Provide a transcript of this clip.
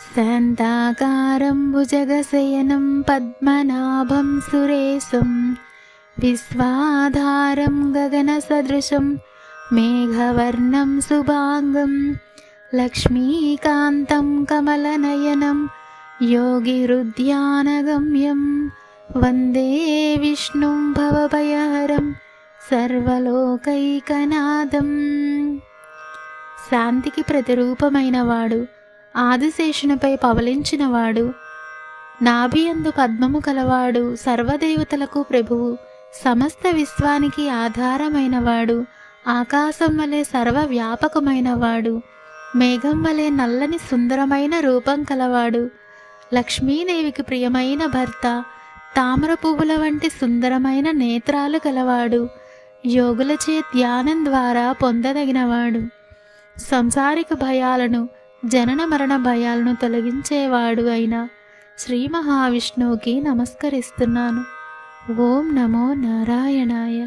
శాంతాకారం భుజగశయనం పద్మనాభం సురేశం విశ్వాధారం గగనసదృశం మేఘవర్ణం శుభాంగం లక్ష్మీకాంతం కమలనయనం యోగిరుద్యానగమ్యం వందే విష్ణుం భవభయహరం సర్వలోకైకనాథం. శాంతికి ప్రతిరూపమైన వాడు, ఆదిశేషునిపై పవలించినవాడు, నాభియందు పద్మము కలవాడు, సర్వదేవతలకు ప్రభువు, సమస్త విశ్వానికి ఆధారమైనవాడు, ఆకాశం వలె సర్వవ్యాపకమైనవాడు, మేఘం వలె నల్లని సుందరమైన రూపం కలవాడు, లక్ష్మీదేవికి ప్రియమైన భర్త, తామర పువ్వుల వంటి సుందరమైన నేత్రాలు కలవాడు, యోగులచే ధ్యానం ద్వారా పొందదగినవాడు, సంసారిక భయాలను, జనన మరణ భయాలను తొలగించేవాడు అయిన శ్రీ మహావిష్ణువుకి నమస్కరిస్తున్నాను. ఓం నమో నారాయణాయ.